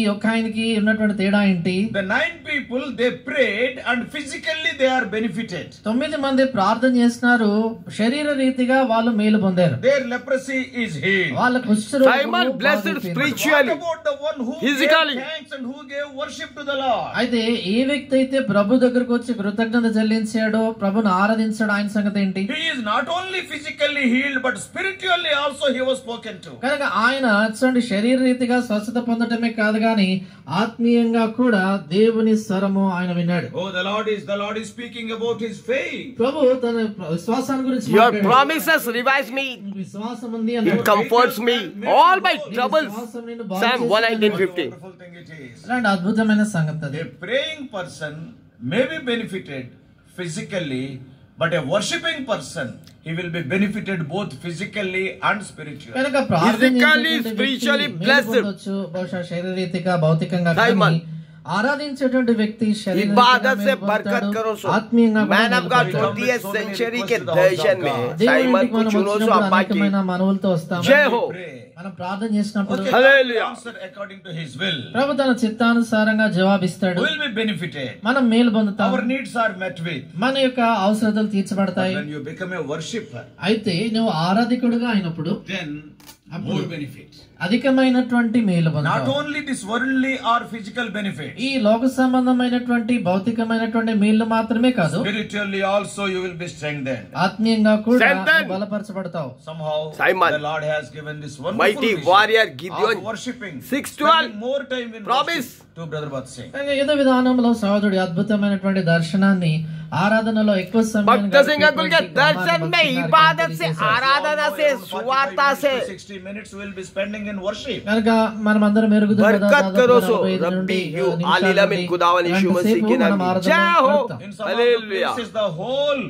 ఒక ఆయనకి ఉన్నటువంటి తేడా ఏంటి? The 9 people they prayed and physically they are benefited. 9 మంది ప్రార్థన చేస్తున్నారు, శరీర రీతిగా వాళ్ళు మేలు పొందారు. Their leprosy is healed. వాళ్ళ కుష్ఠరోగం Simon blessed spiritually. What about the one who physically gave thanks and who gave worship to the Lord? అయితే ఏ వ్యక్తి అయితే ప్రభు దగ్గరకు వచ్చి కృతజ్ఞత చెల్లించాడో, ప్రభుని ఆరాధించాడో, ఆయన సంగతి ఏంటి? He is not only physically healed but spiritually also he was spoken to. కనుక ఆయన చూడండి, శరీర రీతిగా స్వస్థత పొందటమే కాదు గాని ఆత్మీయంగా కూడా దేవుని స్వరము ఆయన విన్నాడు. Oh, the Lord is speaking about his faith. ప్రభు తన విశ్వాసాన్ని గురించి Your promises revive me. విశ్వాసం ఉంది It అన్నాడు. comforts me. All my troubles. Psalm 119:15. Wonderful thing it is. అలాంటి అద్భుతమైన సంగతి అది. A praying person may be benefited physically, but a worshiping person he will be benefited both physically and spiritually. కనుక ప్రార్థన Physically, చేసేటువంటి spiritually వ్యక్తి blessed. మేలు పొందొచ్చు, బహుశా శారీరరీతిగా భౌతికంగా Simon. కానీ ఆరాధించేటువంటి వ్యక్తి इबादत से बरकत करो सो man of God 20th century के दर्शन में साइमन को चुनो सो अब्बा की మనవులతో వస్తాము. जय हो. మనం ప్రార్థన చేసినప్పుడు Hallelujah. Answer according to his will. ప్రభు తన చిత్తానుసారంగా జవాబిస్తాడు. Will be benefited. మనం మేలు పొందుతాం. Our needs are met with. మన యొక్క అవసరతలు తీర్చబడతాయి. When you become a worshipper, అయితే నువ్వు ఆరాధికుడుగా అయినప్పుడు then more benefit. అధికమైనటువంటి మేలు Not పొందుతావు. only this worldly or physical benefit, ఈ లోక సంబంధమైనటువంటి భౌతికమైనటువంటి మేలు మాత్రమే కాదు, spiritually also you will be strengthened. ఆత్మీయంగా కూడా Strengthened. నువ్వు బలపరచబడతావు. Somehow Simon. the Lord has given this wonderful Mighty vision warrior Gideon. of worshiping. 6:12. Spending more time in Promise. worship to Brother Bath Singh. కానీ ఏదో విధానంలో సహోదరుడి అద్భుతమైనటువంటి దర్శనాన్ని ఆరాధనలో ఎక్కువ సమయం भक्त सिंह अंकुल के दर्शन में इबादत से आराधना से सुवार्ता से 60 minutes we will be spending in worship. కనుక మనం అందరం మెరుగుదల बरकत करो सो रब्बी यू आलिला में खुदावन यीशु मसीह के नाम में जय हो. In some of the hallelujah. places the whole